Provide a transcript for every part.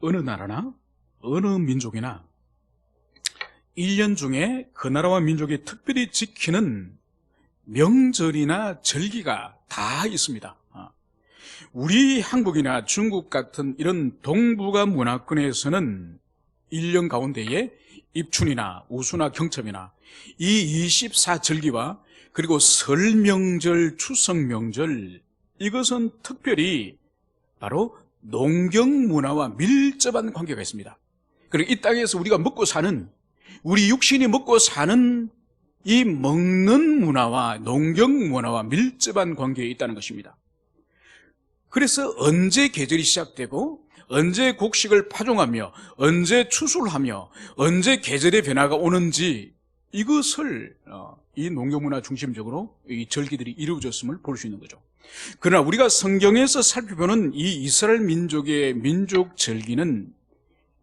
어느 나라나 어느 민족이나 1년 중에 그 나라와 민족이 특별히 지키는 명절이나 절기가 다 있습니다. 우리 한국이나 중국 같은 이런 동북아 문화권에서는 1년 가운데에 입춘이나 우수나 경첩이나 이 24절기와 그리고 설명절, 추석명절, 이것은 특별히 바로 농경문화와 밀접한 관계가 있습니다. 그리고 이 땅에서 우리가 먹고 사는, 우리 육신이 먹고 사는 이 먹는 문화와 농경문화와 밀접한 관계에 있다는 것입니다. 그래서 언제 계절이 시작되고 언제 곡식을 파종하며 언제 추수를 하며 언제 계절의 변화가 오는지, 이것을 이 농경문화 중심적으로 이 절기들이 이루어졌음을 볼 수 있는 거죠. 그러나 우리가 성경에서 살펴보는 이 이스라엘 민족의 민족 절기는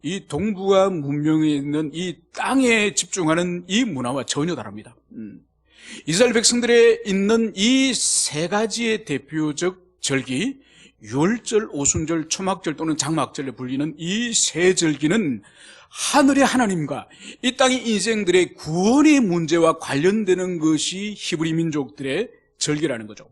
이 동북아 문명에 있는 이 땅에 집중하는 이 문화와 전혀 다릅니다. 이스라엘 백성들에 있는 이 세 가지의 대표적 절기, 유월절, 오순절, 초막절 또는 장막절에 불리는 이 세 절기는 하늘의 하나님과 이 땅의 인생들의 구원의 문제와 관련되는 것이 히브리 민족들의 절기라는 거죠.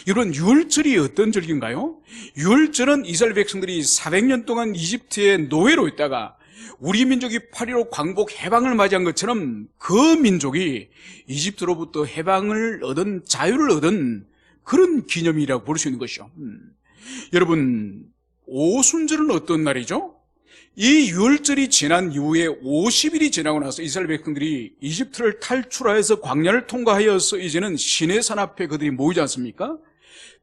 이런 유월절이 어떤 절기인가요? 유월절은 이스라엘 백성들이 400년 동안 이집트의 노예로 있다가 우리 민족이 8.15 광복 해방을 맞이한 것처럼 그 민족이 이집트로부터 해방을 얻은, 자유를 얻은 그런 기념이라고 볼 수 있는 것이죠. 여러분, 오순절은 어떤 날이죠? 이 유월절이 지난 이후에 50일이 지나고 나서 이스라엘 백성들이 이집트를 탈출하여서 광야를 통과하여서 이제는 시내산 앞에 그들이 모이지 않습니까?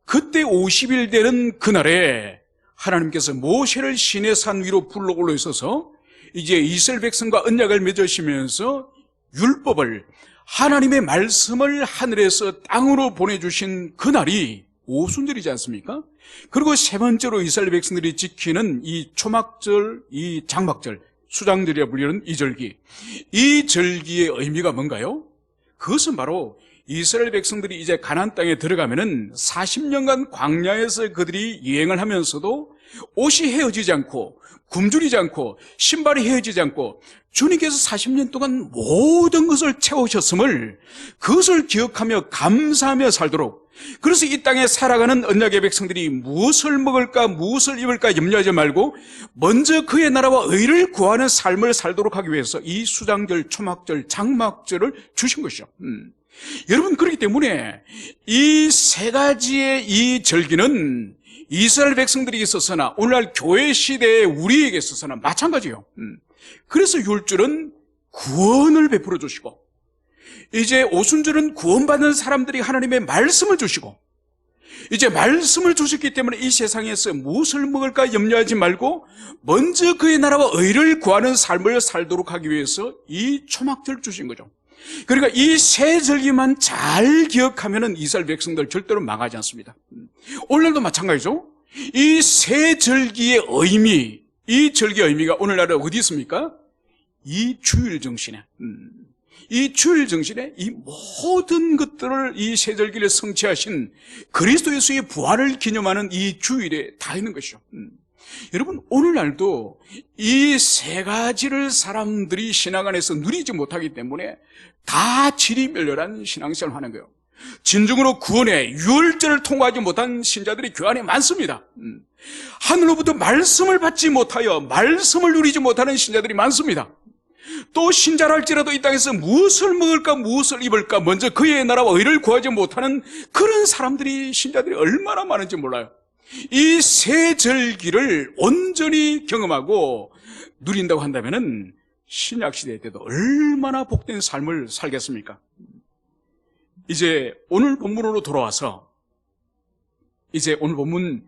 그때 50일 되는 그날에 하나님께서 모세를 시내산 위로 불러 올려 있어서 이제 이스라엘 백성과 언약을 맺으시면서 율법을, 하나님의 말씀을 하늘에서 땅으로 보내주신 그날이 오순절이지 않습니까? 그리고 세 번째로 이스라엘 백성들이 지키는 이 초막절, 이 장막절, 수장절이라 불리는 이 절기, 이 절기의 의미가 뭔가요? 그것은 바로 이스라엘 백성들이 이제 가나안 땅에 들어가면은 40년간 광야에서 그들이 여행을 하면서도 옷이 헤어지지 않고 굶주리지 않고 신발이 헤어지지 않고 주님께서 40년 동안 모든 것을 채우셨음을, 그것을 기억하며 감사하며 살도록, 그래서 이 땅에 살아가는 언약의 백성들이 무엇을 먹을까 무엇을 입을까 염려하지 말고 먼저 그의 나라와 의를 구하는 삶을 살도록 하기 위해서 이 수장절, 초막절, 장막절을 주신 것이죠. 여러분, 그렇기 때문에 이 세 가지의 이 절기는 이스라엘 백성들에게 있어서나 오늘날 교회 시대의 우리에게 있어서나 마찬가지예요. 그래서 율절은 구원을 베풀어 주시고, 이제 오순절은 구원받는 사람들이 하나님의 말씀을 주시고, 이제 말씀을 주셨기 때문에 이 세상에서 무엇을 먹을까 염려하지 말고 먼저 그의 나라와 의를 구하는 삶을 살도록 하기 위해서 이 초막절을 주신 거죠. 그러니까 이 세 절기만 잘 기억하면은 이스라엘 백성들 절대로 망하지 않습니다. 오늘날도 마찬가지죠. 이 세 절기의 의미, 이 절기의 의미가 오늘날에 어디 있습니까? 이 주일 정신에, 이 주일 정신에 이 모든 것들을, 이 세 절기를 성취하신 그리스도 예수의 부활을 기념하는 이 주일에 다 있는 것이죠. 여러분, 오늘날도 이 세 가지를 사람들이 신앙 안에서 누리지 못하기 때문에 다 지리멸렬한 신앙생활을 하는 거예요. 진정으로 구원의 유월절을 통과하지 못한 신자들이 교회 안에 많습니다. 하늘로부터 말씀을 받지 못하여 말씀을 누리지 못하는 신자들이 많습니다. 또 신자라 할지라도 이 땅에서 무엇을 먹을까 무엇을 입을까 먼저 그의 나라와 의를 구하지 못하는 그런 사람들이, 신자들이 얼마나 많은지 몰라요. 이 세 절기를 온전히 경험하고 누린다고 한다면은 신약시대 때도 얼마나 복된 삶을 살겠습니까? 이제 오늘 본문으로 돌아와서 이제 오늘 본문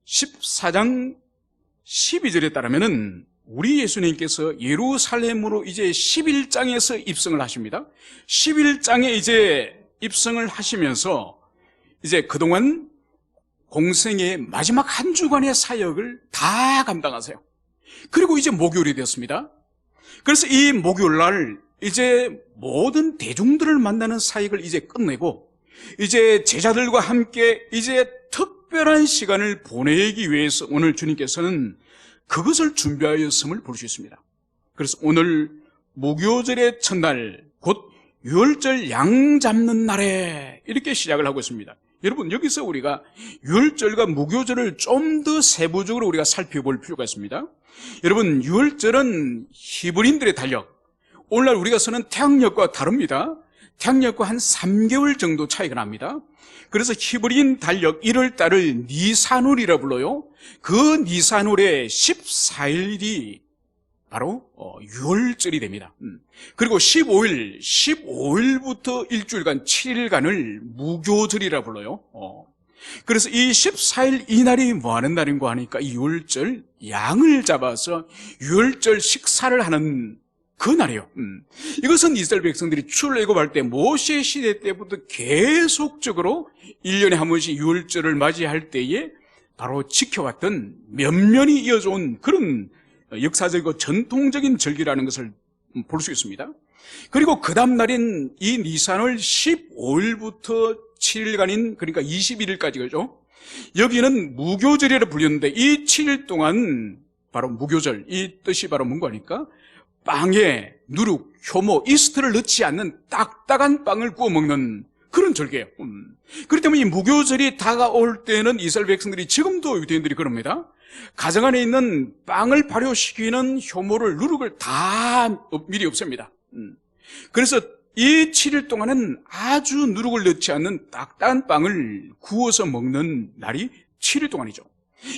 14장 12절에 따르면은 우리 예수님께서 예루살렘으로 이제 11장에서 입성을 하십니다. 11장에 이제 입성을 하시면서 이제 그동안 공생의 마지막 한 주간의 사역을 다 감당하세요. 그리고 이제 목요일이 되었습니다. 그래서 이 목요일 날 이제 모든 대중들을 만나는 사역을 이제 끝내고 이제 제자들과 함께 이제 특별한 시간을 보내기 위해서 오늘 주님께서는 그것을 준비하였음을 볼 수 있습니다. 그래서 오늘 무교절의 첫날, 곧 유월절 양 잡는 날에 이렇게 시작을 하고 있습니다. 여러분, 여기서 우리가 유월절과 무교절을 좀 더 세부적으로 우리가 살펴볼 필요가 있습니다. 여러분, 유월절은 히브리인들의 달력, 오늘날 우리가 쓰는 태양력과 다릅니다. 태양력과 한 3개월 정도 차이가 납니다. 그래서 히브리인 달력 1월달을 니산월이라 불러요. 그 니산월의 14일이 바로 유월절이 됩니다. 그리고 15일부터 일주일간 7일간을 무교절이라 불러요. 그래서 이 14일 이날이 뭐하는 날인가 하니까 이 유월절, 양을 잡아서 유월절 식사를 하는 그 날이에요. 이것은 이스라엘 백성들이 출애굽할 때 모세 시대 때부터 계속적으로 1년에 한 번씩 유월절을 맞이할 때에 바로 지켜왔던 면면이 이어져 온 그런 역사적이고 전통적인 절기라는 것을 볼 수 있습니다. 그리고 그 다음 날인 이 니산월 15일부터 7일간인 그러니까 21일까지죠. 여기는 무교절이라 불렸는데 이 7일 동안 바로 무교절, 이 뜻이 바로 뭔가 하니까 빵에 누룩, 효모, 이스트를 넣지 않는 딱딱한 빵을 구워 먹는 그런 절기예요. 그렇기 때문에 이 무교절이 다가올 때는 이스라엘 백성들이, 지금도 유대인들이 그럽니다. 가정 안에 있는 빵을 발효시키는 효모를, 누룩을 다 미리 없앱니다. 그래서 이 7일 동안은 아주 누룩을 넣지 않는 딱딱한 빵을 구워서 먹는 날이 7일 동안이죠.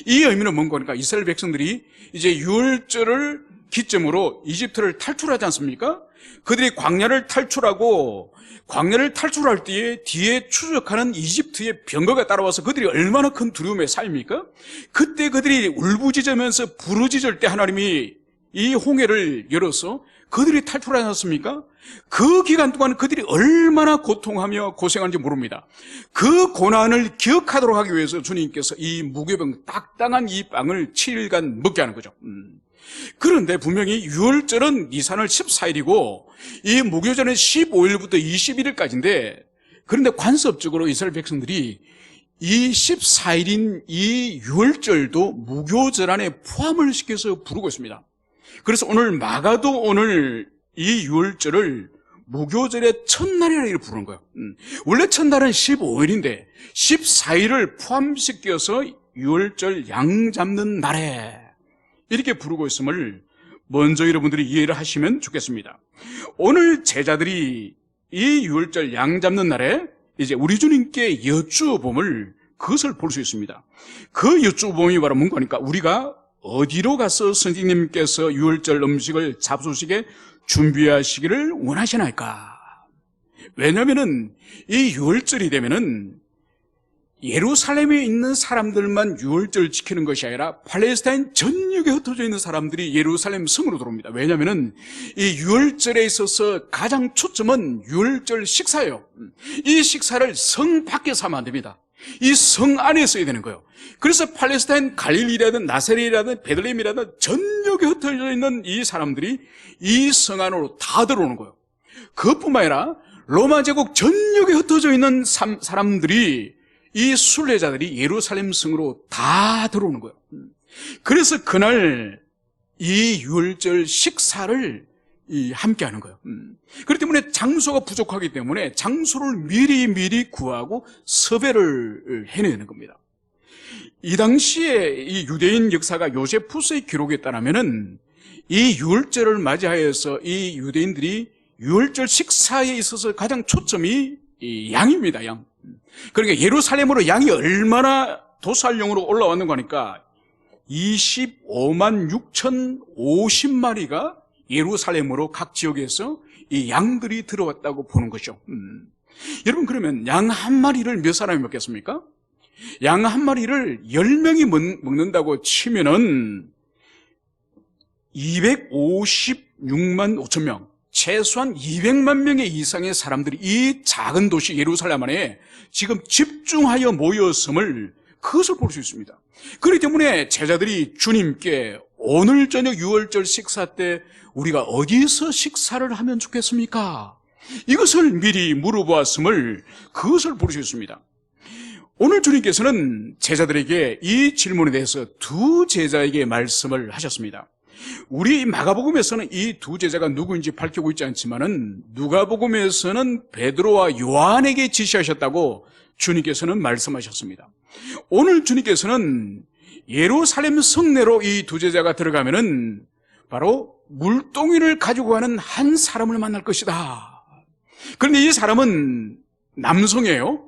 이 의미는 뭔가 하니까 이스라엘 백성들이 이제 유월절을 기점으로 이집트를 탈출하지 않습니까? 그들이 광야를 탈출하고 광야를 탈출할 때에 뒤에 추적하는 이집트의 병거가 따라와서 그들이 얼마나 큰 두려움에 쌓입니까? 그때 그들이 울부짖으면서 부르짖을 때 하나님이 이 홍해를 열어서 그들이 탈출하지 않았습니까? 그 기간 동안 그들이 얼마나 고통하며 고생하는지 모릅니다. 그 고난을 기억하도록 하기 위해서 주님께서 이 무교병 딱딱한 이 빵을 7일간 먹게 하는 거죠. 그런데 분명히 유월절은 니산월 14일이고 이 무교절은 15일부터 21일까지인데, 그런데 관습적으로 이스라엘 백성들이 이 14일인 이 유월절도 무교절 안에 포함을 시켜서 부르고 있습니다. 그래서 오늘 마가도 오늘 이 유월절을 무교절의 첫날이라 이렇게 부르는 거예요. 원래 첫날은 15일인데 14일을 포함시켜서 유월절 양 잡는 날에 이렇게 부르고 있음을 먼저 여러분들이 이해를 하시면 좋겠습니다. 오늘 제자들이 이 유월절 양 잡는 날에 이제 우리 주님께 여쭈어봄을, 그것을 볼 수 있습니다. 그 여쭈어봄이 바로 뭔가 하니까 우리가 어디로 가서 선생님께서 유월절 음식을 잡수시게 준비하시기를 원하시나이까? 왜냐면은 이 유월절이 되면은 예루살렘에 있는 사람들만 유월절 지키는 것이 아니라 팔레스타인 전역에 흩어져 있는 사람들이 예루살렘 성으로 들어옵니다. 왜냐하면 이 유월절에 있어서 가장 초점은 유월절 식사예요. 이 식사를 성 밖에서 하면 안 됩니다. 이 성 안에 써야 되는 거예요. 그래서 팔레스타인 갈릴리라든 나사렛이라든 베들레헴이라든 전역에 흩어져 있는 이 사람들이 이 성 안으로 다 들어오는 거예요. 그것뿐만 아니라 로마 제국 전역에 흩어져 있는 사람들이, 이 순례자들이 예루살렘 성으로 다 들어오는 거예요. 그래서 그날 이 유월절 식사를 함께 하는 거예요. 그렇기 때문에 장소가 부족하기 때문에 장소를 미리 구하고 섭외를 해내는 겁니다. 이 당시에 이 유대인 역사가 요세푸스의 기록에 따르면은 이 유월절을 맞이하여서 이 유대인들이 유월절 식사에 있어서 가장 초점이 이 양입니다. 양. 그러니까 예루살렘으로 양이 얼마나 도살용으로 올라왔는가 하니까 25만 6,050마리가 예루살렘으로 각 지역에서 이 양들이 들어왔다고 보는 것이죠. 여러분, 그러면 양 한 마리를 몇 사람이 먹겠습니까? 양 한 마리를 10명이 먹는다고 치면은 256만 5천 명, 최소한 200만 명의 이상의 사람들이 이 작은 도시 예루살렘 안에 지금 집중하여 모였음을, 그것을 볼 수 있습니다. 그렇기 때문에 제자들이 주님께 오늘 저녁 유월절 식사 때 우리가 어디서 식사를 하면 좋겠습니까? 이것을 미리 물어보았음을, 그것을 볼 수 있습니다. 오늘 주님께서는 제자들에게 이 질문에 대해서 두 제자에게 말씀을 하셨습니다. 우리 마가복음에서는 이 두 제자가 누구인지 밝히고 있지 않지만은 누가복음에서는 베드로와 요한에게 지시하셨다고 주님께서는 말씀하셨습니다. 오늘 주님께서는 예루살렘 성내로 이 두 제자가 들어가면은 바로 물동이를 가지고 가는 한 사람을 만날 것이다. 그런데 이 사람은 남성이에요.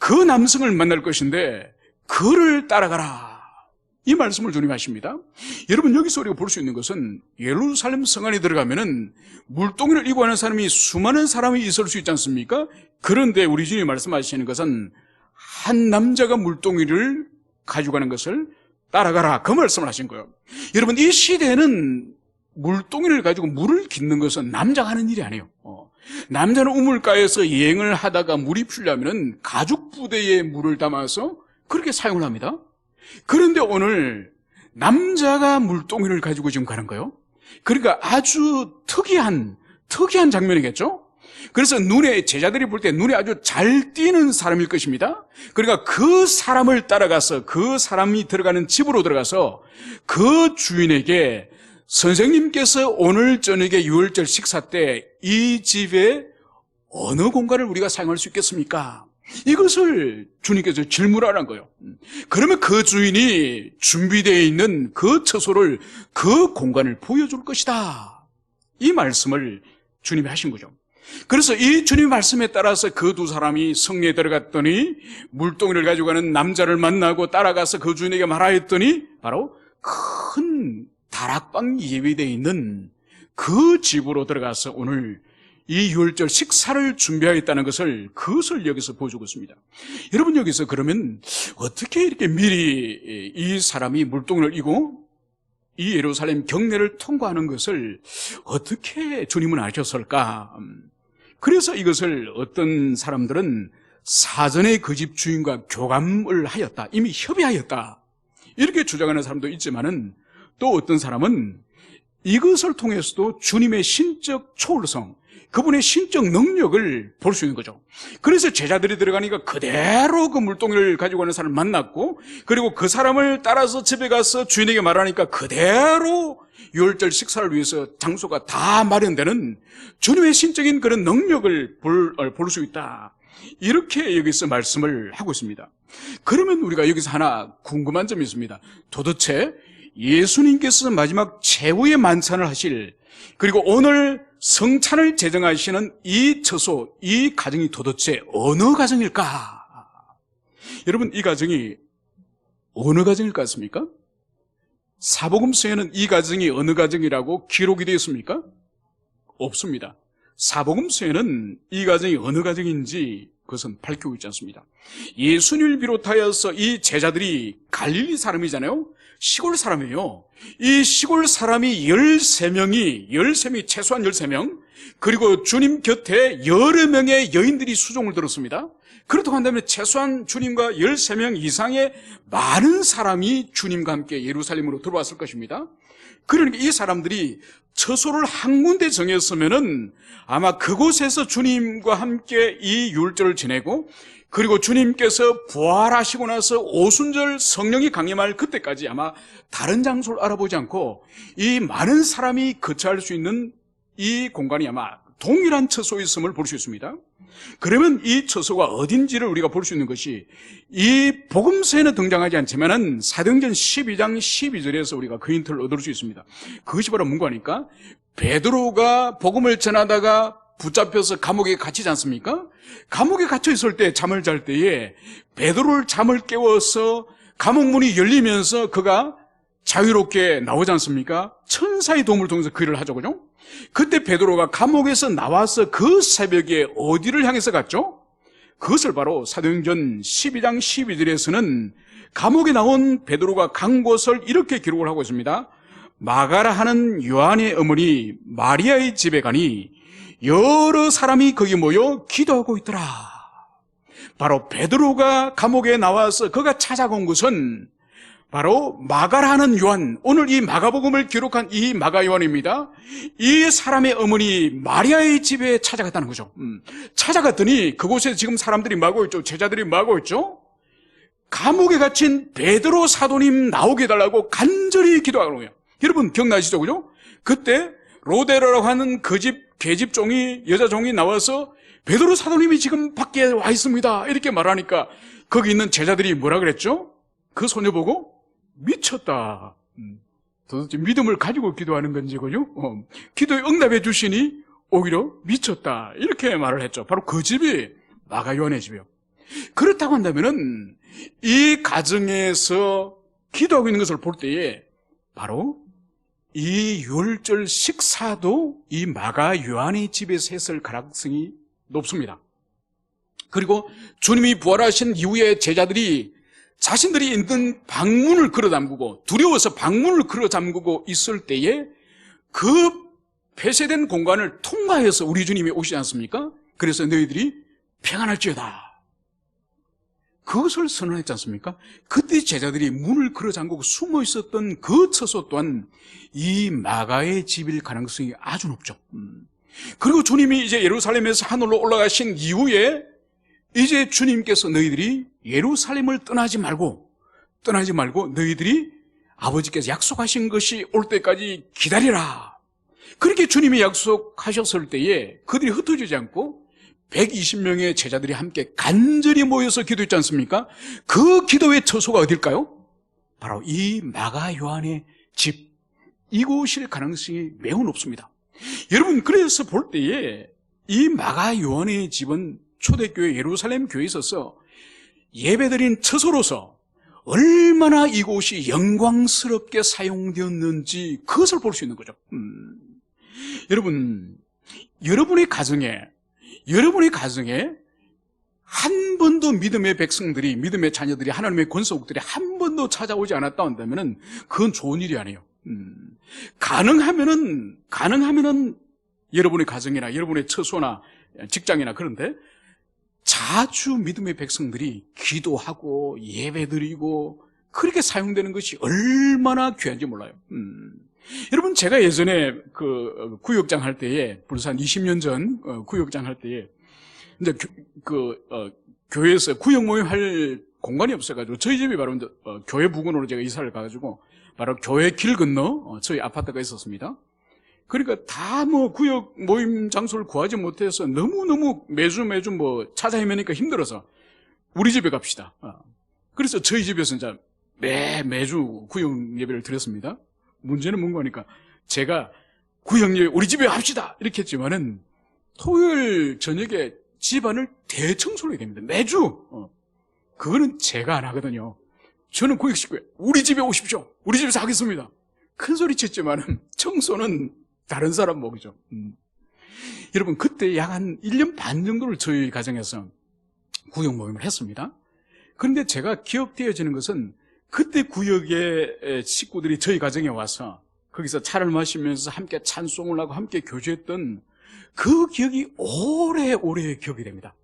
그 남성을 만날 것인데 그를 따라가라. 이 말씀을 주님 하십니다. 여러분, 여기서 우리가 볼 수 있는 것은 예루살렘 성 안에 들어가면은 물동이를 이고 하는 사람이 수많은 사람이 있을 수 있지 않습니까? 그런데 우리 주님이 말씀하시는 것은 한 남자가 물동이를 가지고 가는 것을 따라가라, 그 말씀을 하신 거예요. 여러분, 이 시대에는 물동이를 가지고 물을 깃는 것은 남자가 하는 일이 아니에요. 남자는 우물가에서 여행을 하다가 물이 풀려면 가죽 부대에 물을 담아서 그렇게 사용을 합니다. 그런데 오늘 남자가 물동이를 가지고 지금 가는 거예요. 그러니까 아주 특이한 장면이겠죠. 그래서 제자들이 볼 때 눈에 아주 잘 띄는 사람일 것입니다. 그러니까 그 사람을 따라가서 그 사람이 들어가는 집으로 들어가서 그 주인에게 선생님께서 오늘 저녁에 유월절 식사 때 이 집에 어느 공간을 우리가 사용할 수 있겠습니까? 이것을 주님께서 질문하는 거예요. 그러면 그 주인이 준비되어 있는 그 처소를, 그 공간을 보여줄 것이다. 이 말씀을 주님이 하신 거죠. 그래서 이 주님 말씀에 따라서 그 두 사람이 성내에 들어갔더니 물동이를 가지고 가는 남자를 만나고 따라가서 그 주인에게 말하였더니 바로 큰 다락방이 예비되어 있는 그 집으로 들어가서 오늘 이 유월절 식사를 준비하였다는 그것을 여기서 보여주고 있습니다. 여러분, 여기서 그러면 어떻게 이렇게 미리 이 사람이 물동이를 이고 이 예루살렘 경내를 통과하는 것을 어떻게 주님은 아셨을까? 그래서 이것을 어떤 사람들은 사전에 그 집 주인과 교감을 하였다, 이미 협의하였다, 이렇게 주장하는 사람도 있지만은 또 어떤 사람은 이것을 통해서도 주님의 신적 초월성, 그분의 신적 능력을 볼 수 있는 거죠. 그래서 제자들이 들어가니까 그대로 그 물동이를 가지고 가는 사람을 만났고, 그리고 그 사람을 따라서 집에 가서 주인에게 말하니까 그대로 유월절 식사를 위해서 장소가 다 마련되는 주님의 신적인 그런 능력을 볼 수 있다, 이렇게 여기서 말씀을 하고 있습니다. 그러면 우리가 여기서 하나 궁금한 점이 있습니다. 도대체 예수님께서 마지막 최후의 만찬을 하실, 그리고 오늘 성찬을 제정하시는 이 처소, 이 가정이 도대체 어느 가정일까? 여러분, 이 가정이 어느 가정일 것 같습니까? 사복음서에는 이 가정이 어느 가정이라고 기록이 되어 있습니까? 없습니다. 사복음서에는 이 가정이 어느 가정인지 그것은 밝히고 있지 않습니다. 예수님을 비롯하여서 이 제자들이 갈릴리 사람이잖아요. 시골 사람이에요. 이 시골 사람이 13명이 최소한 13명, 그리고 주님 곁에 여러 명의 여인들이 수종을 들었습니다. 그렇다고 한다면 최소한 주님과 13명 이상의 많은 사람이 주님과 함께 예루살렘으로 들어왔을 것입니다. 그러니까 이 사람들이 처소를 한 군데 정했으면은 아마 그곳에서 주님과 함께 이 유월절을 지내고, 그리고 주님께서 부활하시고 나서 오순절 성령이 강림할 그때까지 아마 다른 장소를 알아보지 않고 이 많은 사람이 거처할 수 있는 이 공간이 아마 동일한 처소에 있음을 볼 수 있습니다. 그러면 이 처소가 어딘지를 우리가 볼 수 있는 것이 이 복음서에는 등장하지 않지만은 사도행전 12장 12절에서 우리가 그 힌트를 얻을 수 있습니다. 그것이 바로 뭔가 하니까 베드로가 복음을 전하다가 붙잡혀서 감옥에 갇히지 않습니까? 감옥에 갇혀 있을 때, 잠을 잘 때에 베드로를 잠을 깨워서 감옥문이 열리면서 그가 자유롭게 나오지 않습니까? 천사의 도움을 통해서 그 일을 하죠, 그죠? 그때 베드로가 감옥에서 나와서 그 새벽에 어디를 향해서 갔죠? 그것을 바로 사도행전 12장 12절에서는 감옥에 나온 베드로가 간 곳을 이렇게 기록을 하고 있습니다. 마가라 하는 요한의 어머니 마리아의 집에 가니 여러 사람이 거기 모여 기도하고 있더라. 바로 베드로가 감옥에 나와서 그가 찾아간 곳은 바로 마가라는 요한, 오늘 이 마가복음을 기록한 이 마가 요한입니다. 이 사람의 어머니 마리아의 집에 찾아갔다는 거죠. 찾아갔더니 그곳에 지금 사람들이 마고 있죠. 제자들이 마고 있죠. 감옥에 갇힌 베드로 사도님 나오게 해달라고 간절히 기도하는 거예요. 여러분 기억나시죠? 그죠? 그때 로데라고 하는 그 집 계집종이, 여자종이 나와서 베드로 사도님이 지금 밖에 와 있습니다 이렇게 말하니까 거기 있는 제자들이 뭐라 그랬죠? 그 소녀 보고 미쳤다. 도대체 믿음을 가지고 기도하는 건지, 그죠? 기도에 응답해 주시니 오히려 미쳤다. 이렇게 말을 했죠. 바로 그 집이 마가 요한의 집이요. 그렇다고 한다면은 이 가정에서 기도하고 있는 것을 볼 때에 바로 이 유월절 식사도 이 마가 요한의 집에서 했을 가능성이 높습니다. 그리고 주님이 부활하신 이후에 제자들이 자신들이 있는 방문을 걸어 잠그고 두려워서 방문을 걸어 잠그고 있을 때에 그 폐쇄된 공간을 통과해서 우리 주님이 오시지 않습니까? 그래서 너희들이 평안할지어다. 그것을 선언했지 않습니까? 그때 제자들이 문을 걸어 잠그고 숨어 있었던 그 처소 또한 이 마가의 집일 가능성이 아주 높죠. 그리고 주님이 이제 예루살렘에서 하늘로 올라가신 이후에 이제 주님께서 너희들이 예루살렘을 떠나지 말고 너희들이 아버지께서 약속하신 것이 올 때까지 기다리라. 그렇게 주님이 약속하셨을 때에 그들이 흩어지지 않고 120명의 제자들이 함께 간절히 모여서 기도했지 않습니까? 그 기도의 처소가 어딜까요? 바로 이 마가 요한의 집, 이곳일 가능성이 매우 높습니다. 여러분, 그래서 볼 때에 이 마가 요한의 집은 초대교회 예루살렘 교회에 있어서 예배드린 처소로서 얼마나 이곳이 영광스럽게 사용되었는지 그것을 볼 수 있는 거죠. 여러분, 여러분의 가정에 한 번도 믿음의 백성들이, 믿음의 자녀들이, 하나님의 권속들이 한 번도 찾아오지 않았다 한다면은 그건 좋은 일이 아니에요. 가능하면은 여러분의 가정이나 여러분의 처소나 직장이나 그런데 자주 믿음의 백성들이 기도하고 예배드리고 그렇게 사용되는 것이 얼마나 귀한지 몰라요. 여러분, 제가 예전에 그 구역장 할 때에, 벌써 한 20년 전 구역장 할 때에 이제 교회에서 구역 모임 할 공간이 없어가지고 저희 집이 바로 이제 교회 부근으로 제가 이사를 가가지고 바로 교회 길 건너 저희 아파트가 있었습니다. 그러니까 다 구역 모임 장소를 구하지 못해서 너무너무 매주 찾아 헤매니까 힘들어서 우리 집에 갑시다. 그래서 저희 집에서 이제 매주 구역 예배를 드렸습니다. 문제는 뭔가 하니까 제가 구역 예배 우리 집에 합시다 이렇게 했지만은 토요일 저녁에 집안을 대청소를 해야 됩니다. 매주. 그거는 제가 안 하거든요. 저는 구역 식구에 우리 집에 오십시오. 우리 집에서 하겠습니다. 큰 소리 쳤지만은 청소는 다른 사람 목이죠. 여러분, 그때 약 한 1년 반 정도를 저희 가정에서 구역 모임을 했습니다. 그런데 제가 기억되어지는 것은 그때 구역의 식구들이 저희 가정에 와서 거기서 차를 마시면서 함께 찬송을 하고 함께 교제했던 그 기억이 오래오래 기억이 됩니다.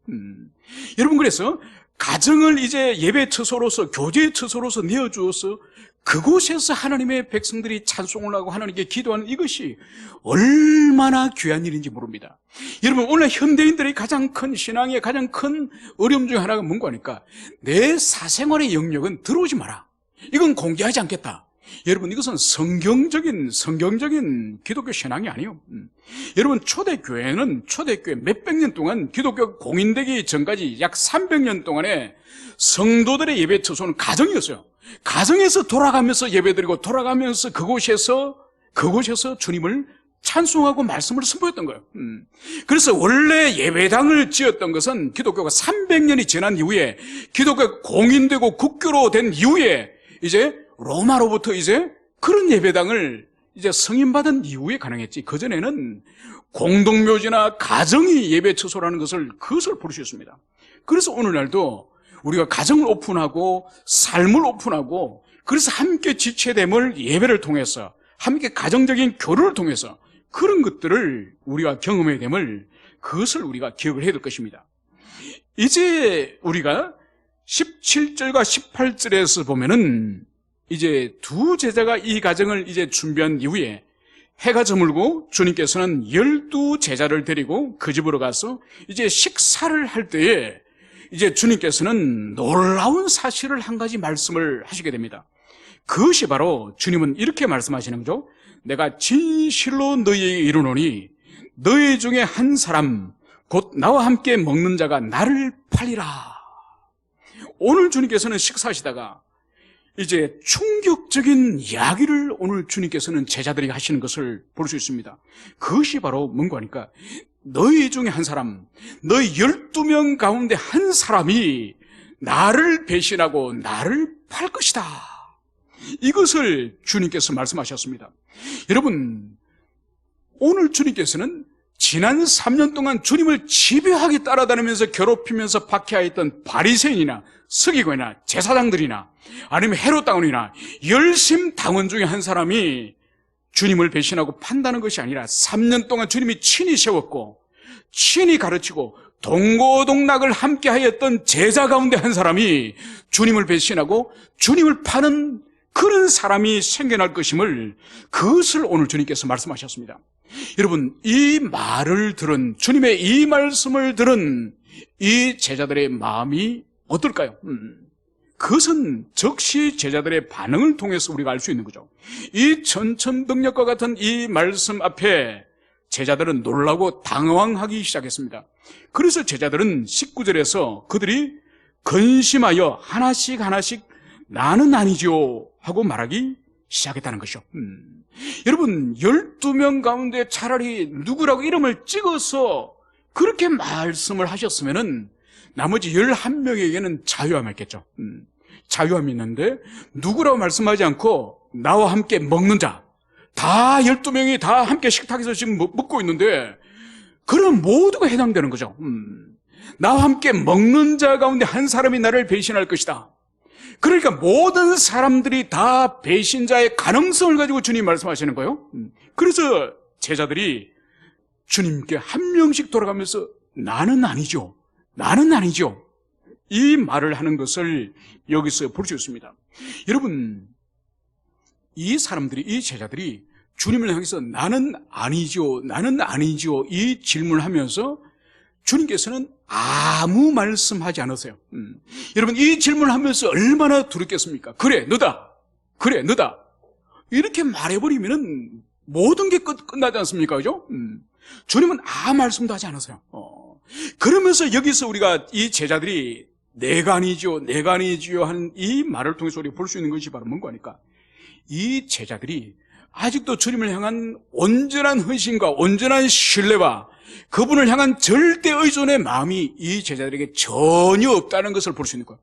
여러분, 그래서 가정을 이제 예배 처소로서, 교제의 처소로서 내어주어서 그곳에서 하나님의 백성들이 찬송을 하고 하나님께 기도하는 이것이 얼마나 귀한 일인지 모릅니다. 여러분, 오늘 현대인들의 가장 큰 신앙의 가장 큰 어려움 중에 하나가 뭔가 하니까 내 사생활의 영역은 들어오지 마라. 이건 공개하지 않겠다. 여러분, 이것은 성경적인 기독교 신앙이 아니에요. 여러분, 초대교회 몇백 년 동안 기독교 공인되기 전까지 약 300년 동안에 성도들의 예배 처소는 가정이었어요. 가정에서 돌아가면서 예배드리고 돌아가면서 그곳에서 주님을 찬송하고 말씀을 선포했던 거예요. 그래서 원래 예배당을 지었던 것은 기독교가 300년이 지난 이후에 기독교가 공인되고 국교로 된 이후에 이제 로마로부터 이제 그런 예배당을 이제 승인받은 이후에 가능했지. 그전에는 공동묘지나 가정이 예배 처소라는 그것을 볼 수 있습니다. 그래서 오늘날도 우리가 가정을 오픈하고 삶을 오픈하고 그래서 함께 지체됨을 예배를 통해서 함께 가정적인 교류를 통해서 그런 것들을 우리가 경험해야 됨을 그것을 우리가 기억을 해야 될 것입니다. 이제 우리가 17절과 18절에서 보면은 이제 두 제자가 이 과정을 이제 준비한 이후에 해가 저물고 주님께서는 12제자를 데리고 그 집으로 가서 이제 식사를 할 때에 이제 주님께서는 놀라운 사실을 한 가지 말씀을 하시게 됩니다. 그것이 바로 주님은 이렇게 말씀하시는 거죠. 내가 진실로 너희에게 이르노니 너희 중에 한 사람 곧 나와 함께 먹는 자가 나를 팔리라. 오늘 주님께서는 식사하시다가 이제 충격적인 이야기를 오늘 주님께서는 제자들에게 하시는 것을 볼 수 있습니다. 그것이 바로 뭔가 하니까 너희 중에 한 사람, 너희 12명 가운데 한 사람이 나를 배신하고 나를 팔 것이다. 이것을 주님께서 말씀하셨습니다. 여러분, 오늘 주님께서는 지난 3년 동안 주님을 집요하게 따라다니면서 괴롭히면서 박해하였던 바리새인이나 서기관이나 제사장들이나 아니면 헤롯 당원이나 열심 당원 중에 한 사람이 주님을 배신하고 판다는 것이 아니라 3년 동안 주님이 친히 세웠고 친히 가르치고 동고동락을 함께 하였던 제자 가운데 한 사람이 주님을 배신하고 주님을 파는 그런 사람이 생겨날 것임을, 그것을 오늘 주님께서 말씀하셨습니다. 여러분, 이 말을 들은, 주님의 이 말씀을 들은 이 제자들의 마음이 어떨까요? 그것은 즉시 제자들의 반응을 통해서 우리가 알 수 있는 거죠. 이 천천덕력과 같은 이 말씀 앞에 제자들은 놀라고 당황하기 시작했습니다. 그래서 제자들은 19절에서 그들이 근심하여 하나씩 나는 아니죠 하고 말하기 시작했다는 것이죠. 여러분, 12명 가운데 차라리 누구라고 이름을 찍어서 그렇게 말씀을 하셨으면은 나머지 11명에게는 자유함이 있겠죠. 자유함이 있는데 누구라고 말씀하지 않고 나와 함께 먹는 자, 다 12명이 다 함께 식탁에서 지금 먹고 있는데 그럼 모두가 해당되는 거죠. 나와 함께 먹는 자 가운데 한 사람이 나를 배신할 것이다. 그러니까 모든 사람들이 다 배신자의 가능성을 가지고 주님 말씀하시는 거예요. 그래서 제자들이 주님께 한 명씩 돌아가면서 나는 아니죠, 나는 아니죠, 이 말을 하는 것을 여기서 볼 수 있습니다. 여러분, 이 사람들이, 이 제자들이 주님을 향해서 나는 아니죠, 나는 아니죠 이 질문을 하면서 주님께서는 아무 말씀하지 않으세요. 여러분, 이 질문을 하면서 얼마나 두렵겠습니까? 그래, 너다. 그래, 너다. 이렇게 말해버리면 모든 게 끝나지 않습니까? 그죠? 주님은 아무 말씀도 하지 않으세요. 그러면서 여기서 우리가 이 제자들이 내가 아니죠, 내가 아니죠 하는 이 말을 통해서 우리가 볼 수 있는 것이 바로 뭔가 하니까 이 제자들이 아직도 주님을 향한 온전한 헌신과 온전한 신뢰와 그분을 향한 절대 의존의 마음이 이 제자들에게 전혀 없다는 것을 볼 수 있는 거예요.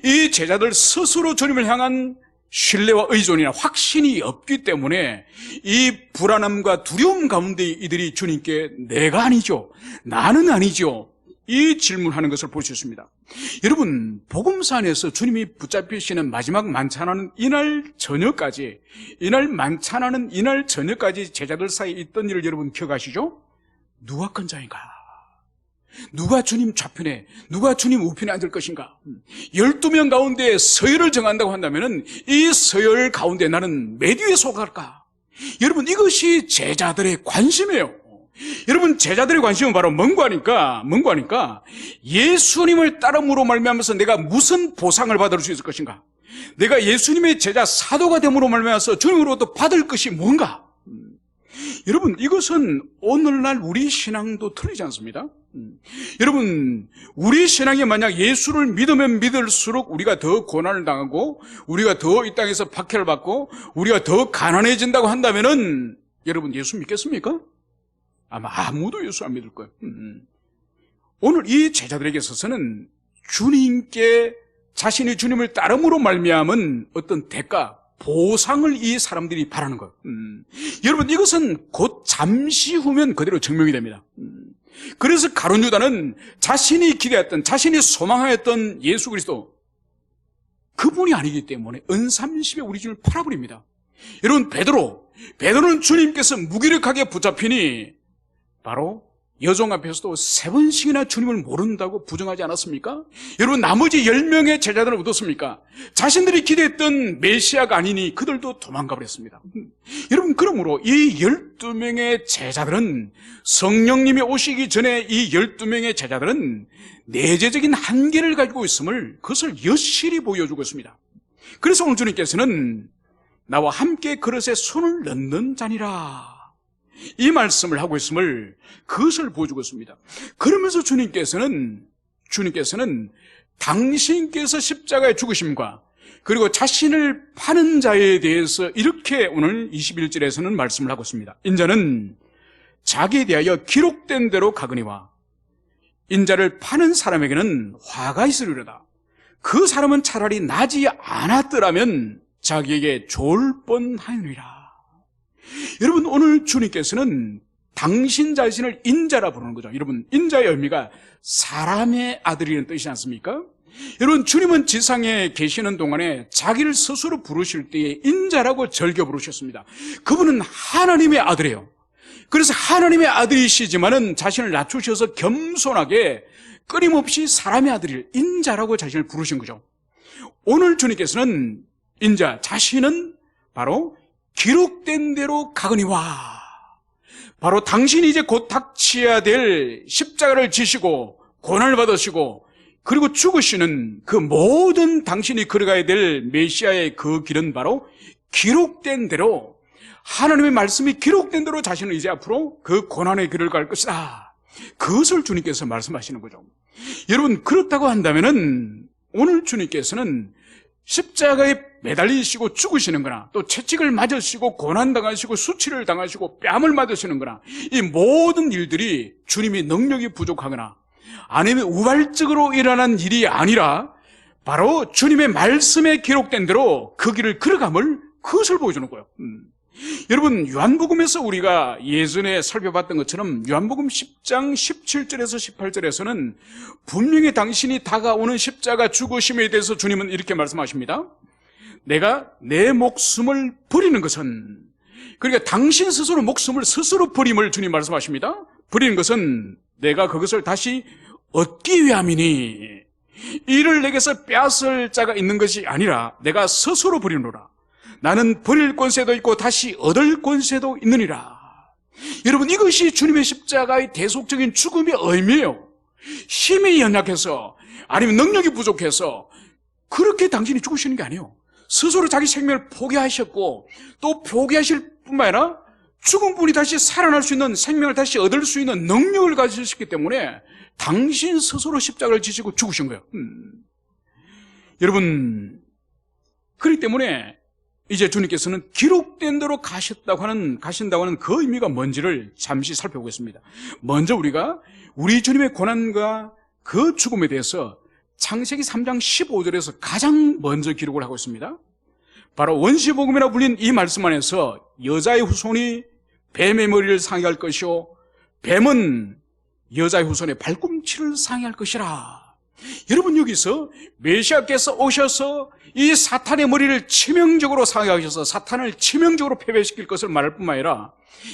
이 제자들 스스로 주님을 향한 신뢰와 의존이나 확신이 없기 때문에 이 불안함과 두려움 가운데 이들이 주님께 내가 아니죠, 나는 아니죠 이 질문하는 것을 볼 수 있습니다. 여러분, 복음서 안에서 주님이 붙잡히시는 마지막 만찬하는 이날 저녁까지, 이날 만찬하는 이날 저녁까지 제자들 사이에 있던 일을 여러분 기억하시죠? 누가 큰 자인가? 누가 주님 좌편에, 누가 주님 우편에 앉을 것인가? 12명 가운데 서열을 정한다고 한다면 이 서열 가운데 나는 몇 위에 속할까? 여러분, 이것이 제자들의 관심이에요. 여러분, 제자들의 관심은 바로 뭔가 하니까 예수님을 따름으로 말미암아서 내가 무슨 보상을 받을 수 있을 것인가? 내가 예수님의 제자 사도가 됨으로 말미암아서 주님으로부터 받을 것이 뭔가? 여러분, 이것은 오늘날 우리 신앙도 틀리지 않습니다. 여러분, 우리 신앙이 만약 예수를 믿으면 믿을수록 우리가 더 고난을 당하고 우리가 더 이 땅에서 박해를 받고 우리가 더 가난해진다고 한다면은 여러분, 예수 믿겠습니까? 아마 아무도 예수 안 믿을 거예요. 오늘 이 제자들에게 있어서는 주님께 자신이 주님을 따름으로 말미암은 어떤 대가, 보상을 이 사람들이 바라는 거예요. 여러분, 이것은 곧 잠시 후면 그대로 증명이 됩니다. 그래서 가룟 유다는 자신이 기대했던, 자신이 소망하였던 예수 그리스도, 그분이 아니기 때문에 은삼십에 우리 주님을 팔아버립니다. 여러분, 베드로는 주님께서 무기력하게 붙잡히니 바로 여종 앞에서도 3번씩이나 주님을 모른다고 부정하지 않았습니까? 여러분, 나머지 10명의 제자들은 어떻습니까? 자신들이 기대했던 메시아가 아니니 그들도 도망가 버렸습니다. 여러분, 그러므로 이 12명의 제자들은, 성령님이 오시기 전에 이 12명의 제자들은 내재적인 한계를 가지고 있음을, 그것을 여실히 보여주고 있습니다. 그래서 오늘 주님께서는 나와 함께 그릇에 손을 넣는 자니라, 이 말씀을 하고 있음을, 그것을 보여주고 있습니다. 그러면서 주님께서는 당신께서 십자가의 죽으심과 그리고 자신을 파는 자에 대해서 이렇게 오늘 21절에서는 말씀을 하고 있습니다. 인자는 자기에 대하여 기록된 대로 가거니와 인자를 파는 사람에게는 화가 있으리로다. 그 사람은 차라리 나지 않았더라면 자기에게 좋을 뻔하였느니라. 여러분, 오늘 주님께서는 당신 자신을 인자라 부르는 거죠. 여러분, 인자의 의미가 사람의 아들이라는 뜻이지 않습니까? 여러분, 주님은 지상에 계시는 동안에 자기를 스스로 부르실 때에 인자라고 절겨 부르셨습니다. 그분은 하나님의 아들이에요. 그래서 하나님의 아들이시지만은 자신을 낮추셔서 겸손하게 끊임없이 사람의 아들을 인자라고 자신을 부르신 거죠. 오늘 주님께서는 인자 자신은 바로 기록된 대로 가거니와, 바로 당신이 이제 곧 닥쳐야 될 십자가를 지시고 고난을 받으시고 그리고 죽으시는 그 모든 당신이 걸어가야 될 메시아의 그 길은 바로 기록된 대로, 하나님의 말씀이 기록된 대로 자신은 이제 앞으로 그 고난의 길을 갈 것이다. 그것을 주님께서 말씀하시는 거죠. 여러분, 그렇다고 한다면은 오늘 주님께서는 십자가에 매달리시고 죽으시는 거나, 또 채찍을 맞으시고 고난당하시고 수치를 당하시고 뺨을 맞으시는 거나, 이 모든 일들이 주님의 능력이 부족하거나 아니면 우발적으로 일어난 일이 아니라 바로 주님의 말씀에 기록된 대로 그 길을 걸어감을, 그것을 보여주는 거예요. 여러분, 요한복음에서 우리가 예전에 살펴봤던 것처럼 요한복음 10장 17절에서 18절에서는 분명히 당신이 다가오는 십자가 죽으심에 대해서 주님은 이렇게 말씀하십니다. 내가 내 목숨을 버리는 것은, 그러니까 당신 스스로 목숨을 스스로 버림을 주님 말씀하십니다. 버리는 것은 내가 그것을 다시 얻기 위함이니, 이를 내게서 빼앗을 자가 있는 것이 아니라 내가 스스로 버리노라. 나는 버릴 권세도 있고 다시 얻을 권세도 있느니라. 여러분, 이것이 주님의 십자가의 대속적인 죽음의 의미예요. 힘이 연약해서 아니면 능력이 부족해서 그렇게 당신이 죽으시는 게 아니에요. 스스로 자기 생명을 포기하셨고, 또 포기하실 뿐만 아니라 죽은 분이 다시 살아날 수 있는, 생명을 다시 얻을 수 있는 능력을 가지셨기 때문에 당신 스스로 십자가를 지시고 죽으신 거예요. 여러분, 그렇기 때문에 이제 주님께서는 기록된 대로 가신다고 하는 그 의미가 뭔지를 잠시 살펴보겠습니다. 먼저 우리가 우리 주님의 고난과 그 죽음에 대해서 창세기 3장 15절에서 가장 먼저 기록을 하고 있습니다. 바로 원시복음이라 불린 이 말씀 안에서 여자의 후손이 뱀의 머리를 상해할 것이요 뱀은 여자의 후손의 발꿈치를 상해할 것이라. 여러분, 여기서 메시아께서 오셔서 이 사탄의 머리를 치명적으로 상해하셔서 사탄을 치명적으로 패배시킬 것을 말할 뿐만 아니라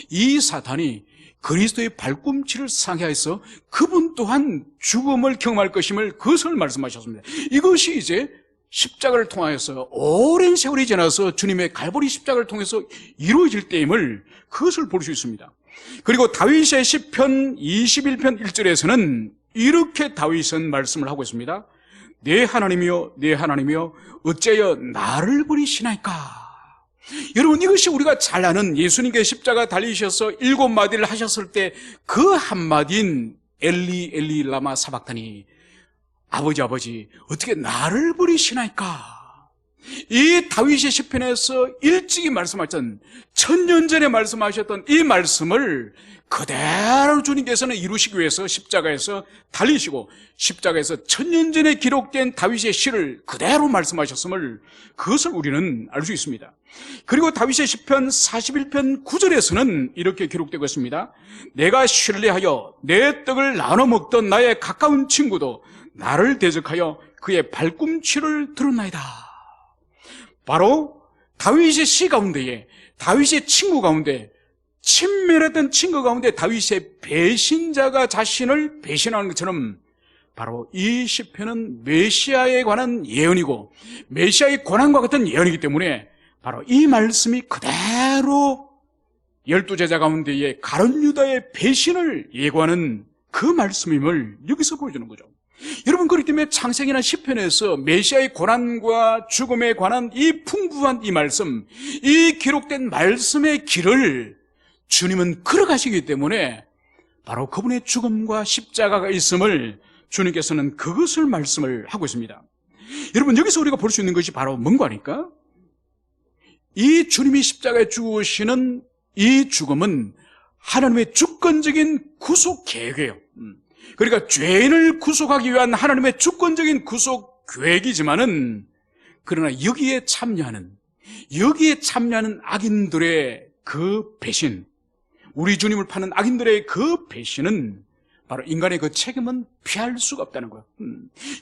이 사탄이 그리스도의 발꿈치를 상해해서 그분 또한 죽음을 경험할 것임을, 그것을 말씀하셨습니다. 이것이 이제 십자가를 통하여서 오랜 세월이 지나서 주님의 갈보리 십자가를 통해서 이루어질 때임을, 그것을 볼 수 있습니다. 그리고 다윗의 시편 21편 1절에서는 이렇게 다윗은 말씀을 하고 있습니다. 내 하나님이여, 내 하나님이여, 어째여 나를 버리시나이까. 여러분, 이것이 우리가 잘 아는 예수님께 십자가 달리셔서 7마디를 하셨을 때 그 한마디인 엘리 엘리 라마 사박다니, 아버지 아버지 어떻게 나를 버리시나이까. 이 다윗의 시편에서 일찍이 말씀하셨던, 천년 전에 말씀하셨던 이 말씀을 그대로 주님께서는 이루시기 위해서 십자가에서 달리시고, 십자가에서 천년 전에 기록된 다윗의 시를 그대로 말씀하셨음을, 그것을 우리는 알 수 있습니다. 그리고 다윗의 시편 41편 9절에서는 이렇게 기록되고 있습니다. 내가 신뢰하여 내 떡을 나눠 먹던 나의 가까운 친구도 나를 대적하여 그의 발꿈치를 들었나이다. 바로 다윗의 시 가운데에, 다윗의 친구 가운데 친밀했던 친구 가운데 다윗의 배신자가 자신을 배신하는 것처럼 바로 이 시편은 메시아에 관한 예언이고 메시아의 고난과 같은 예언이기 때문에 바로 이 말씀이 그대로 12제자 가운데의 가룟 유다의 배신을 예고하는 그 말씀임을 여기서 보여주는 거죠. 여러분, 그렇기 때문에 창세기나 시편에서 메시아의 고난과 죽음에 관한 이 풍부한 이 말씀, 이 기록된 말씀의 길을 주님은 걸어가시기 때문에 바로 그분의 죽음과 십자가가 있음을 주님께서는 그것을 말씀을 하고 있습니다. 여러분, 여기서 우리가 볼 수 있는 것이 바로 뭔가 하니까 이 주님이 십자가에 죽으시는 이 죽음은 하나님의 주권적인 구속 계획이에요. 그러니까 죄인을 구속하기 위한 하나님의 주권적인 구속 계획이지만은 그러나 여기에 참여하는 악인들의 그 배신, 우리 주님을 파는 악인들의 그 배신은 바로 인간의 그 책임은 피할 수가 없다는 거예요.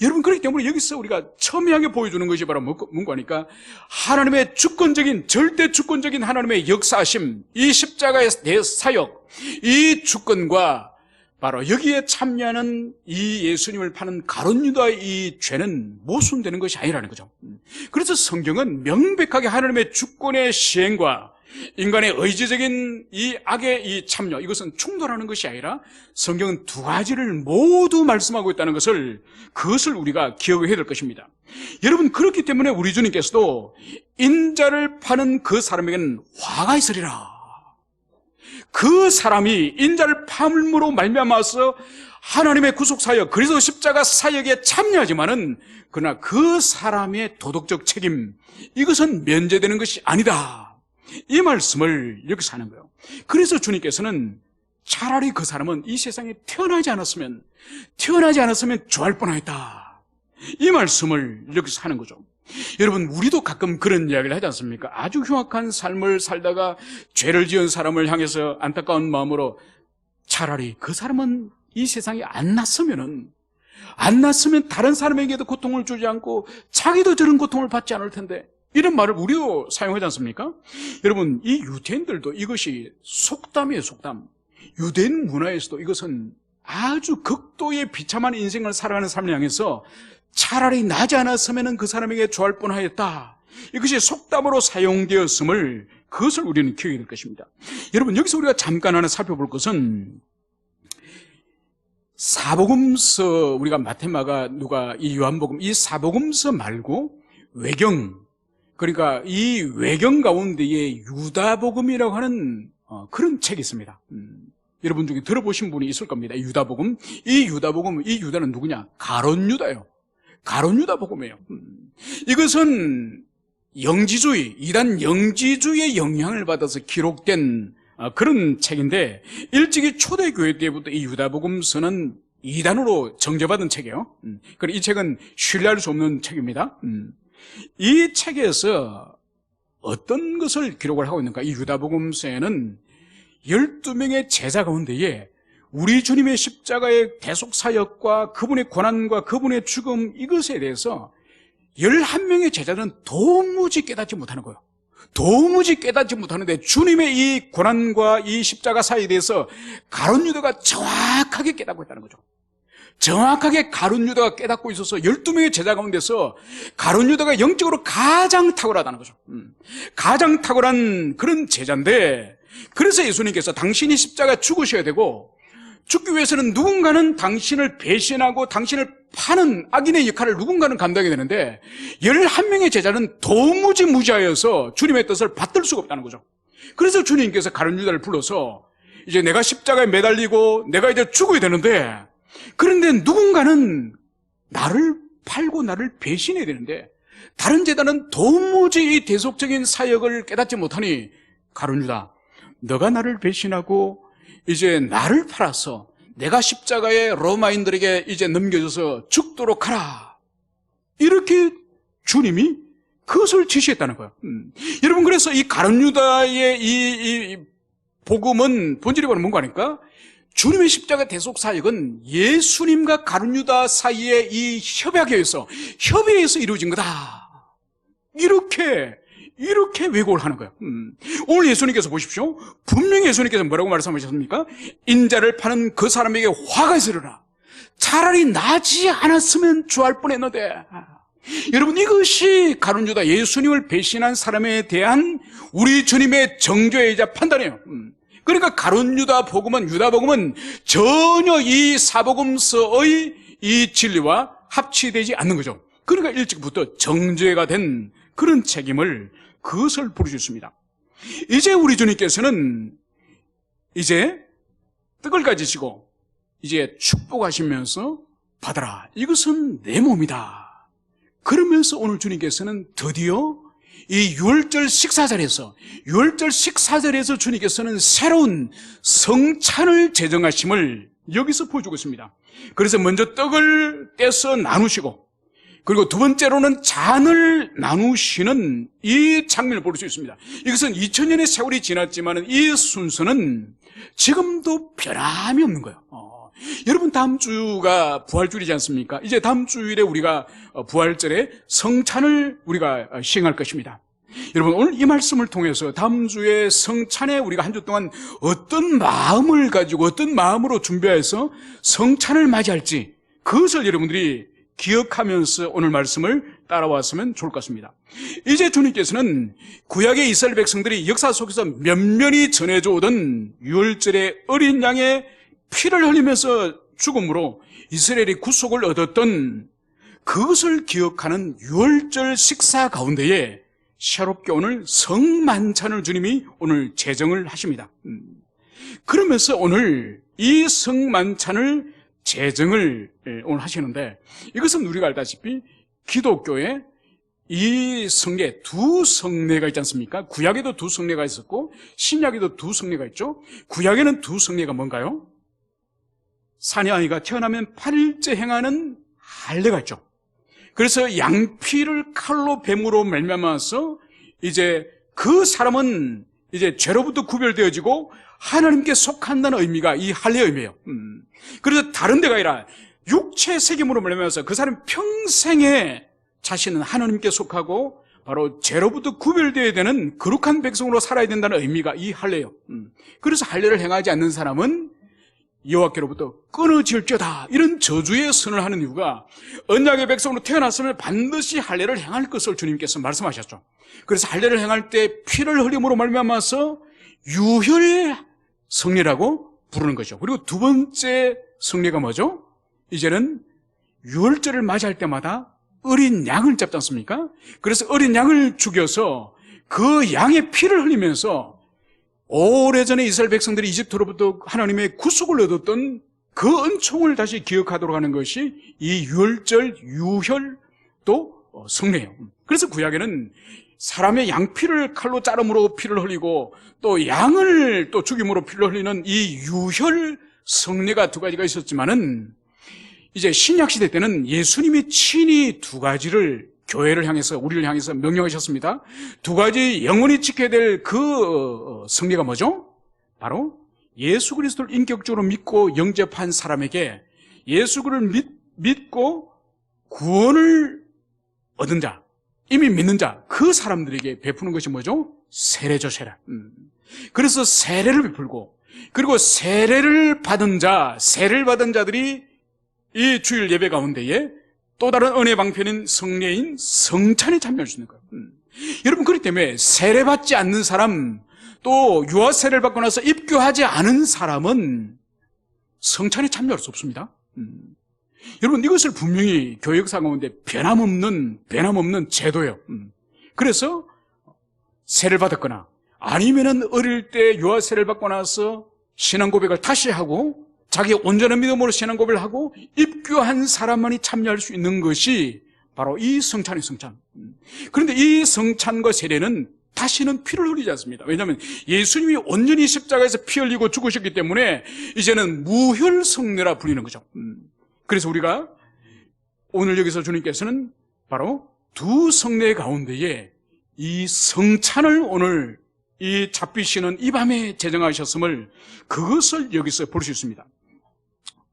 여러분, 그렇기 때문에 여기서 우리가 첨예하게 보여주는 것이 바로 뭔가 하니까 하나님의 주권적인, 절대 주권적인 하나님의 역사하심, 이 십자가의 대사역, 이 주권과 바로 여기에 참여하는 이 예수님을 파는 가룟 유다의 이 죄는 모순되는 것이 아니라는 거죠. 그래서 성경은 명백하게 하나님의 주권의 시행과 인간의 의지적인 이 악의 이 참여, 이것은 충돌하는 것이 아니라 성경은 두 가지를 모두 말씀하고 있다는 그것을 우리가 기억해야 될 것입니다. 여러분, 그렇기 때문에 우리 주님께서도 인자를 파는 그 사람에게는 화가 있으리라. 그 사람이 인자를 파물므로 말미암아서 하나님의 구속사역, 그리스도 십자가 사역에 참여하지만은 그러나 그 사람의 도덕적 책임, 이것은 면제되는 것이 아니다. 이 말씀을 여기서 하는 거예요. 그래서 주님께서는 차라리 그 사람은 이 세상에 태어나지 않았으면 좋아할 뻔하였다. 이 말씀을 여기서 하는 거죠. 여러분, 우리도 가끔 그런 이야기를 하지 않습니까? 아주 흉악한 삶을 살다가 죄를 지은 사람을 향해서 안타까운 마음으로 차라리 그 사람은 이 세상에 안 났으면 다른 사람에게도 고통을 주지 않고 자기도 저런 고통을 받지 않을 텐데, 이런 말을 우리도 사용하지 않습니까? 여러분, 이 유대인들도 이것이 속담이에요, 속담. 유대인 문화에서도 이것은 아주 극도의 비참한 인생을 살아가는 사람을 향해서 차라리 나지 않았으면 그 사람에게 좋아할 뻔하였다, 이것이 속담으로 사용되었음을, 그것을 우리는 기억해야 될 것입니다. 여러분, 여기서 우리가 잠깐 하나 살펴볼 것은 사복음서, 우리가 마태마가 누가 이 요한복음, 이 사복음서 말고 외경, 그러니까 이 외경 가운데에 유다복음이라고 하는 그런 책이 있습니다. 여러분 중에 들어보신 분이 있을 겁니다. 이 유다복음. 이 유다는 누구냐? 가룟 유다예요. 가룟 유다 복음이에요. 이것은 영지주의, 이단 영지주의의 영향을 받아서 기록된 그런 책인데, 일찍이 초대교회 때부터 이 유다복음서는 이단으로 정죄받은 책이에요. 그리고 이 책은 신뢰할 수 없는 책입니다. 이 책에서 어떤 것을 기록을 하고 있는가? 이 유다복음서에는 12명의 제자 가운데에 우리 주님의 십자가의 대속사역과 그분의 고난과 그분의 죽음, 이것에 대해서 11명의 제자들은 도무지 깨닫지 못하는 거예요. 도무지 깨닫지 못하는데 주님의 이 고난과 이 십자가 사역에 대해서 가룟 유다가 정확하게 깨닫고 있다는 거죠. 정확하게 가룟 유다가 깨닫고 있어서 12명의 제자 가운데서 가룟 유다가 영적으로 가장 탁월하다는 거죠. 가장 탁월한 그런 제자인데, 그래서 예수님께서 당신이 십자가 죽으셔야 되고, 죽기 위해서는 누군가는 당신을 배신하고 당신을 파는 악인의 역할을 누군가는 감당해야 되는데, 11명의 제자는 도무지 무지하여서 주님의 뜻을 받들 수가 없다는 거죠. 그래서 주님께서 가룟 유다를 불러서, 이제 내가 십자가에 매달리고 내가 이제 죽어야 되는데, 그런데 누군가는 나를 팔고 나를 배신해야 되는데, 다른 제자는 도무지 이 대속적인 사역을 깨닫지 못하니, 가룟 유다, 너가 나를 배신하고 이제 나를 팔아서 내가 십자가에 로마인들에게 이제 넘겨줘서 죽도록 하라, 이렇게 주님이 그것을 지시했다는 거예요. 여러분, 그래서 이 가룟 유다의 이 복음은 본질이 바로 뭔가 하니까, 주님의 십자가 대속 사역은 예수님과 가룟 유다 사이의 이 협약에 의해서 이루어진 거다, 이렇게 이렇게 왜곡을 하는 거예요. 오늘 예수님께서 보십시오. 분명히 예수님께서 뭐라고 말씀하셨습니까? 인자를 파는 그 사람에게 화가 있으리라. 차라리 나지 않았으면 주할 뻔했는데. 여러분, 이것이 가룟 유다, 예수님을 배신한 사람에 대한 우리 주님의 정죄이자 판단이에요. 그러니까 가룟 유다 복음은, 유다 복음은 전혀 이 사복음서의 이 진리와 합치되지 않는 거죠. 그러니까 일찍부터 정죄가 된 그런 책임을, 그것을 부르셨습니다. 이제 우리 주님께서는 이제 떡을 가지시고 이제 축복하시면서 받아라, 이것은 내 몸이다. 그러면서 오늘 주님께서는 드디어 이 유월절 식사자리에서 주님께서는 새로운 성찬을 제정하심을 여기서 보여주고 있습니다. 그래서 먼저 떡을 떼서 나누시고, 그리고 두 번째로는 잔을 나누시는 이 장면을 볼 수 있습니다. 이것은 2000년의 세월이 지났지만 이 순서는 지금도 변함이 없는 거예요. 여러분, 다음 주가 부활주일이지 않습니까? 이제 다음 주일에 우리가 부활절에 성찬을 우리가 시행할 것입니다. 여러분, 오늘 이 말씀을 통해서 다음 주에 성찬에 우리가 한 주 동안 어떤 마음을 가지고 어떤 마음으로 준비해서 성찬을 맞이할지, 그것을 여러분들이 기억하면서 오늘 말씀을 따라왔으면 좋을 것 같습니다. 이제 주님께서는 구약의 이스라엘 백성들이 역사 속에서 면면히 전해져 오던 유월절의 어린 양의 피를 흘리면서 죽음으로 이스라엘이 구속을 얻었던 그것을 기억하는 유월절 식사 가운데에 새롭게 오늘 성만찬을 주님이 오늘 제정을 하십니다. 그러면서 오늘 이 성만찬을 제정을 오늘 하시는데, 이것은 우리가 알다시피 기독교에 이 성례, 두 성례가 있지 않습니까? 구약에도 두 성례가 있었고 신약에도 두 성례가 있죠. 구약에는 두 성례가 뭔가요? 사내 아이가 태어나면 8일째 행하는 할례가 있죠. 그래서 양피를 칼로 뱀으로 말미암아서 이제 그 사람은 이제 죄로부터 구별되어지고 하나님께 속한다는 의미가 이 할례의 의미예요. 그래서 다른 데가 아니라 육체 책임으로 말미암아서 그 사람 평생에 자신은 하나님께 속하고 바로 죄로부터 구별되어야 되는 거룩한 백성으로 살아야 된다는 의미가 이 할례예요. 그래서 할례를 행하지 않는 사람은 여호와께로부터 끊어질지어다, 이런 저주의 선을 하는 이유가 언약의 백성으로 태어났으면 반드시 할례를 행할 것을 주님께서 말씀하셨죠. 그래서 할례를 행할 때 피를 흘림으로 말미암아서 유혈 성례라고 부르는 거죠. 그리고 두 번째 성례가 뭐죠? 이제는 유월절을 맞이할 때마다 어린 양을 잡지 않습니까? 그래서 어린 양을 죽여서 그 양의 피를 흘리면서 오래전에 이스라엘 백성들이 이집트로부터 하나님의 구속을 얻었던 그 은총을 다시 기억하도록 하는 것이 이 유월절 유혈 또 성례예요. 그래서 구약에는 사람의 양피를 칼로 자름으로 피를 흘리고 또 양을 또 죽임으로 피를 흘리는 이 유혈 성례가 두 가지가 있었지만은 이제 신약 시대 때는 예수님이 친히 두 가지를 교회를 향해서, 우리를 향해서 명령하셨습니다. 두 가지 영원히 지켜야 될 그 성례가 뭐죠? 바로 예수 그리스도를 인격적으로 믿고 영접한 사람에게 예수 그리스도를 믿고 구원을 얻은 자, 이미 믿는 자, 그 사람들에게 베푸는 것이 뭐죠? 세례죠, 세례. 그래서 세례를 베풀고, 그리고 세례를 받은 자들이 이 주일 예배 가운데에 또 다른 은혜 방편인 성례인 성찬에 참여할 수 있는 거예요. 여러분, 그렇기 때문에 세례받지 않는 사람, 또 유아 세례를 받고 나서 입교하지 않은 사람은 성찬에 참여할 수 없습니다. 여러분, 이것을 분명히 교회 역사 가운데 변함없는 제도예요. 그래서 세례를 받았거나 아니면은 어릴 때 유아 세례를 받고 나서 신앙 고백을 다시 하고 자기 온전한 믿음으로 신앙 고백을 하고 입교한 사람만이 참여할 수 있는 것이 바로 이 성찬의 성찬. 그런데 이 성찬과 세례는 다시는 피를 흘리지 않습니다. 왜냐하면 예수님이 온전히 십자가에서 피 흘리고 죽으셨기 때문에 이제는 무혈 성례라 불리는 거죠. 그래서 우리가 오늘 여기서 주님께서는 바로 두 성례 가운데에 이 성찬을 오늘 이 잡히시는 이 밤에 제정하셨음을, 그것을 여기서 볼 수 있습니다.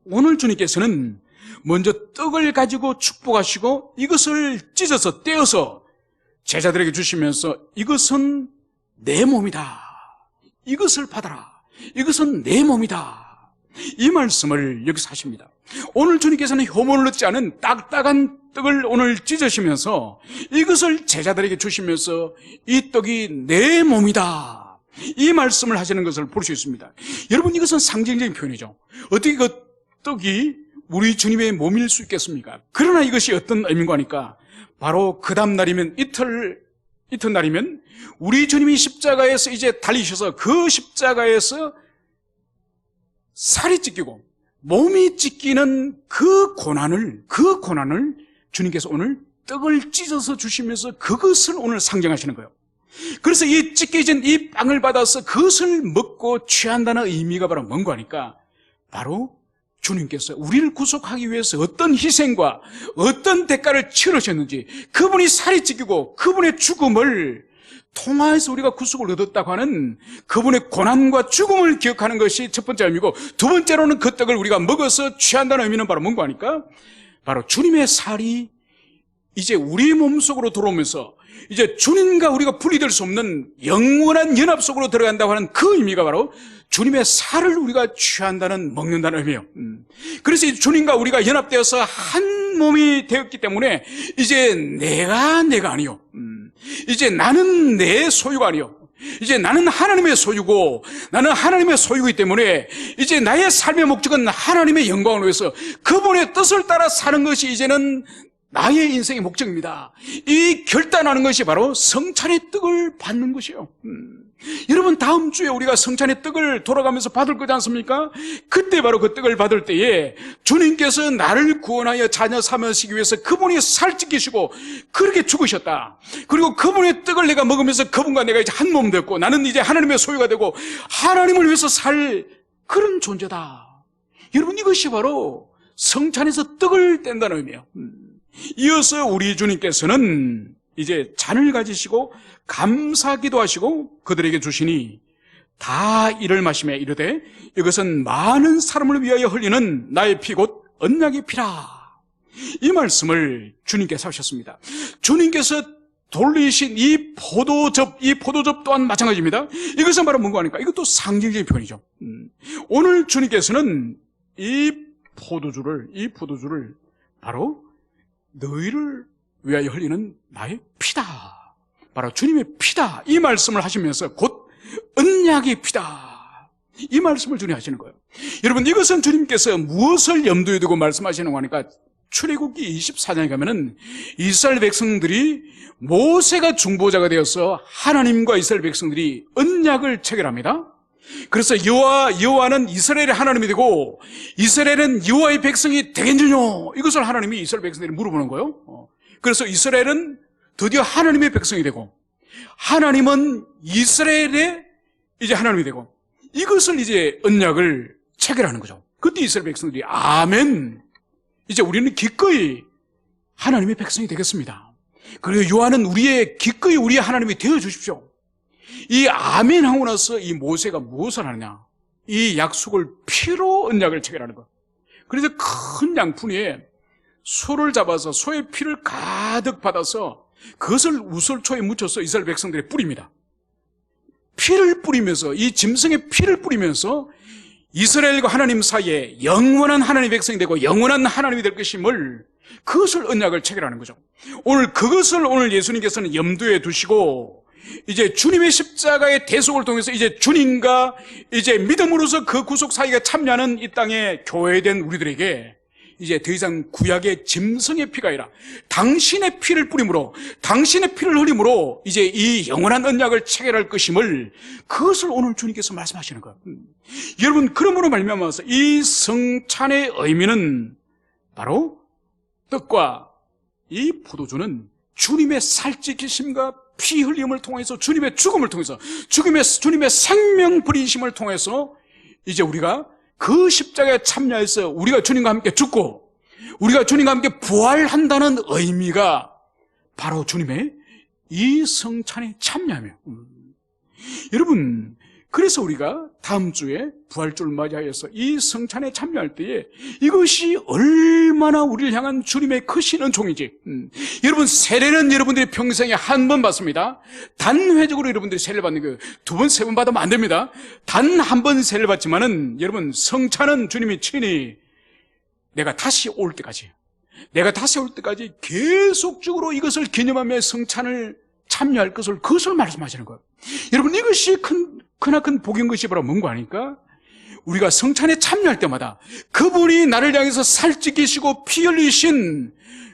오늘 주님께서는 먼저 떡을 가지고 축복하시고 이것을 찢어서 떼어서 제자들에게 주시면서 이것은 내 몸이다. 이것을 받아라. 이것은 내 몸이다. 이 말씀을 여기서 하십니다. 오늘 주님께서는 효모를 넣지 않은 딱딱한 떡을 오늘 찢으시면서 이것을 제자들에게 주시면서 이 떡이 내 몸이다. 이 말씀을 하시는 것을 볼 수 있습니다. 여러분, 이것은 상징적인 표현이죠. 어떻게 그 떡이 우리 주님의 몸일 수 있겠습니까? 그러나 이것이 어떤 의미인가 하니까 바로 그 다음 날이면 이튿날이면 우리 주님이 십자가에서 이제 달리셔서 그 십자가에서 살이 찢기고 몸이 찢기는 그 고난을 주님께서 오늘 떡을 찢어서 주시면서 그것을 오늘 상징하시는 거예요. 그래서 이 찢겨진 이 빵을 받아서 그것을 먹고 취한다는 의미가 바로 뭔가 하니까 바로 주님께서 우리를 구속하기 위해서 어떤 희생과 어떤 대가를 치르셨는지, 그분이 살이 찢기고 그분의 죽음을 통하여서 우리가 구속을 얻었다고 하는 그분의 고난과 죽음을 기억하는 것이 첫 번째 의미고, 두 번째로는 그 떡을 우리가 먹어서 취한다는 의미는 바로 뭔가 하니까 바로 주님의 살이 이제 우리 몸속으로 들어오면서 이제 주님과 우리가 분리될 수 없는 영원한 연합 속으로 들어간다고 하는 그 의미가 바로 주님의 살을 우리가 취한다는, 먹는다는 의미예요. 그래서 주님과 우리가 연합되어서 한 몸이 되었기 때문에 이제 내가 아니요. 이제 나는 내 소유가 아니요. 이제 나는 하나님의 소유고, 나는 하나님의 소유이기 때문에 이제 나의 삶의 목적은 하나님의 영광을 위해서 그분의 뜻을 따라 사는 것이 이제는 나의 인생의 목적입니다. 이 결단하는 것이 바로 성찬의 떡을 받는 것이에요. 여러분, 다음 주에 우리가 성찬의 떡을 돌아가면서 받을 거지 않습니까? 그때 바로 그 떡을 받을 때에 주님께서 나를 구원하여 자녀 삼으시기 위해서 그분이 살찌기시고 그렇게 죽으셨다. 그리고 그분의 떡을 내가 먹으면서 그분과 내가 이제 한 몸 됐고, 나는 이제 하나님의 소유가 되고 하나님을 위해서 살 그런 존재다. 여러분, 이것이 바로 성찬에서 떡을 뗀다는 의미예요. 이어서 우리 주님께서는 이제 잔을 가지시고 감사기도 하시고 그들에게 주시니 다 이를 마시며 이르되 이것은 많은 사람을 위하여 흘리는 나의 피 곧 언약의 피라. 이 말씀을 주님께서 하셨습니다. 주님께서 돌리신 이 포도즙 또한 마찬가지입니다. 이것은 바로 뭔가 하니까 이것도 상징적인 표현이죠. 오늘 주님께서는 이 포도주를 바로 너희를 위하여 흘리는 나의 피다, 바로 주님의 피다, 이 말씀을 하시면서 곧 언약의 피다, 이 말씀을 주님 하시는 거예요. 여러분, 이것은 주님께서 무엇을 염두에 두고 말씀하시는 거니까 출애굽기 24장에 가면은 이스라엘 백성들이 모세가 중보자가 되어서 하나님과 이스라엘 백성들이 언약을 체결합니다. 그래서 여호와는 이스라엘의 하나님이 되고 이스라엘은 여호와의 백성이 되겠느냐, 이것을 하나님이 이스라엘 백성들이 물어보는 거예요. 그래서 이스라엘은 드디어 하나님의 백성이 되고 하나님은 이스라엘의 이제 하나님이 되고, 이것을 이제 언약을 체결하는 거죠. 그때 이스라엘 백성들이 아멘, 이제 우리는 기꺼이 하나님의 백성이 되겠습니다. 그리고 요한은 기꺼이 우리의 하나님이 되어 주십시오. 이 아멘 하고 나서 이 모세가 무엇을 하느냐, 이 약속을 피로 언약을 체결하는 것. 그래서 큰 양푼위에 소를 잡아서 소의 피를 가득 받아서 그것을 우설초에 묻혀서 이스라엘 백성들이 뿌립니다. 피를 뿌리면서, 이 짐승의 피를 뿌리면서 이스라엘과 하나님 사이에 영원한 하나님의 백성이 되고 영원한 하나님이 될 것임을, 그것을 언약을 체결하는 거죠. 그것을 오늘 예수님께서는 염두에 두시고 이제 주님의 십자가의 대속을 통해서 이제 주님과 이제 믿음으로서 그 구속 사이가 참여하는 이 땅의 교회된 우리들에게 이제 더 이상 구약의 짐승의 피가 아니라 당신의 피를 뿌림으로, 당신의 피를 흘림으로 이제 이 영원한 언약을 체결할 것임을, 그것을 오늘 주님께서 말씀하시는 거예요. 여러분, 그러므로 말미암아서 이 성찬의 의미는 바로 떡과 이 포도주는 주님의 살찌기심과 피 흘림을 통해서, 주님의 죽음을 통해서, 주님의 생명 버리심을 통해서 이제 우리가 그 십자가에 참여해서 우리가 주님과 함께 죽고 우리가 주님과 함께 부활한다는 의미가 바로 주님의 이 성찬에 참여하며, 여러분, 그래서 우리가 다음 주에 부활주를 맞이하여서 이 성찬에 참여할 때에 이것이 얼마나 우리를 향한 주님의 크신 은총인지. 여러분, 세례는 여러분들이 평생에 한 번 받습니다. 단회적으로 여러분들이 세례를 받는 거예요. 두 번, 세 번 받으면 안 됩니다. 단 한 번 세례를 받지만은 여러분, 성찬은 주님이 친히 내가 다시 올 때까지 계속적으로 이것을 기념하며 성찬을 참여할 것을, 그것을 말씀하시는 거예요. 여러분, 이것이 크나큰 복인 것이 바로 뭔가 아니까? 우리가 성찬에 참여할 때마다 그분이 나를 향해서 살찌기시고 피 흘리신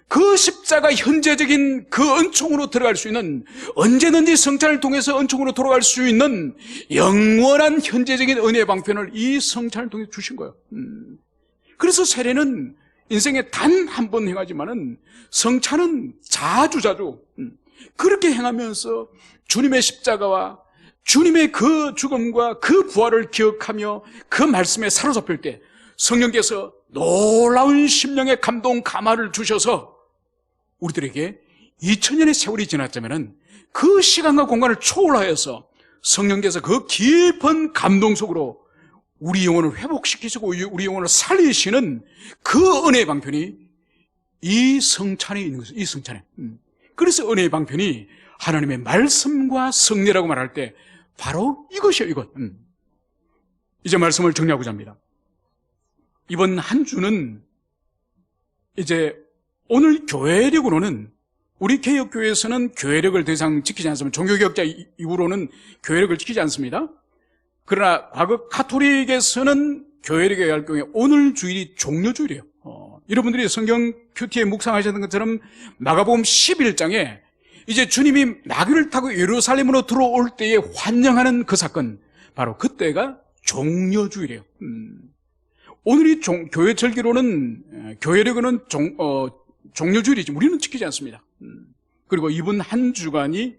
그 십자가 현재적인 그 은총으로 들어갈 수 있는, 언제든지 성찬을 통해서 은총으로 돌아갈 수 있는 영원한 현재적인 은혜의 방편을 이 성찬을 통해 주신 거예요. 그래서 세례는 인생에 단 한 번 행하지만은 성찬은 자주 그렇게 행하면서 주님의 십자가와 주님의 그 죽음과 그 부활을 기억하며 그 말씀에 사로잡힐 때 성령께서 놀라운 심령의 감동 감화를 주셔서 우리들에게 2000년의 세월이 지났자면은 그 시간과 공간을 초월하여서 성령께서 그 깊은 감동 속으로 우리 영혼을 회복시키시고 우리 영혼을 살리시는 그 은혜의 방편이 이 성찬에 있는 것이죠. 이 성찬에. 그래서 은혜의 방편이 하나님의 말씀과 성례라고 말할 때 바로 이것이에요, 이것. 이제 말씀을 정리하고자 합니다. 이번 한 주는 이제 오늘 교회력으로는, 우리 개혁교회에서는 교회력을 더 이상 지키지 않습니다. 종교개혁자 이후로는 교회력을 지키지 않습니다. 그러나 과거 카톨릭에서는 교회력에 할 경우에 오늘 주일이 종료주일이에요. 여러분들이 성경 큐티에 묵상하셨던 것처럼 마가복음 11장에 이제 주님이 나귀를 타고 예루살렘으로 들어올 때에 환영하는 그 사건, 바로 그때가 종료주일이에요. 오늘이 교회 절기로는, 교회력은 종료주일이지 우리는 지키지 않습니다. 그리고 이번 한 주간이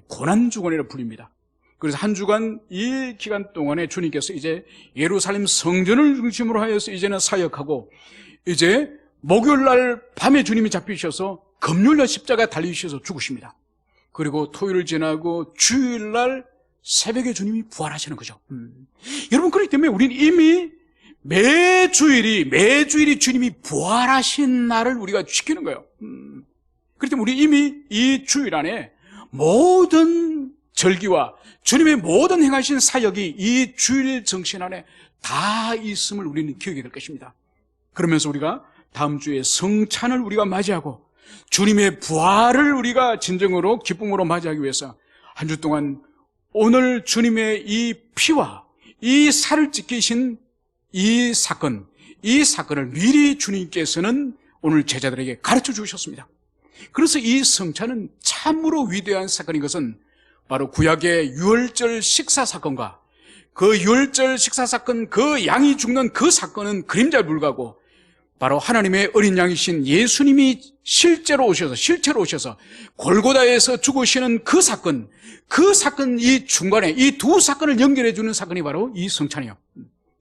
고난주간이라 불립니다. 그래서 한 주간 이 기간 동안에 주님께서 이제 예루살렘 성전을 중심으로 하여서 이제는 사역하고, 이제 목요일날 밤에 주님이 잡히셔서 금요일날 십자가에 달리셔서 죽으십니다. 그리고 토요일을 지나고 주일날 새벽에 주님이 부활하시는 거죠. 여러분, 그렇기 때문에 우리는 이미 매주일이 주님이 부활하신 날을 우리가 지키는 거예요. 그렇기 때문에 우리 이미 이 주일 안에 모든 절기와 주님의 모든 행하신 사역이 이 주일 정신 안에 다 있음을 우리는 기억해야 될 것입니다. 그러면서 우리가 다음 주에 성찬을 우리가 맞이하고 주님의 부활을 우리가 진정으로 기쁨으로 맞이하기 위해서 한 주 동안 오늘 주님의 이 피와 이 살을 지키신 이 사건을 미리 주님께서는 오늘 제자들에게 가르쳐 주셨습니다. 그래서 이 성찬은 참으로 위대한 사건인 것은 바로 구약의 유월절 식사 사건과 그 유월절 식사 사건, 그 양이 죽는 그 사건은 그림자에 불과하고, 바로 하나님의 어린 양이신 예수님이 실제로 오셔서 골고다에서 죽으시는 그 사건 이 중간에 이 두 사건을 연결해 주는 사건이 바로 이 성찬이에요.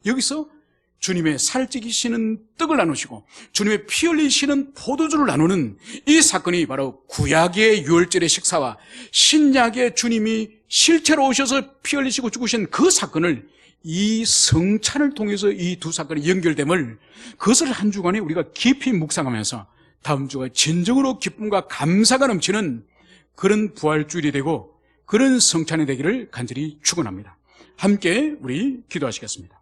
여기서 주님의 살찌기시는 떡을 나누시고 주님의 피 흘리시는 포도주를 나누는 이 사건이 바로 구약의 유월절의 식사와 신약의 주님이 실체로 오셔서 피 흘리시고 죽으신 그 사건을, 이 성찬을 통해서 이 두 사건이 연결됨을, 그것을 한 주간에 우리가 깊이 묵상하면서 다음 주가 진정으로 기쁨과 감사가 넘치는 그런 부활주일이 되고 그런 성찬이 되기를 간절히 축원합니다. 함께 우리 기도하시겠습니다.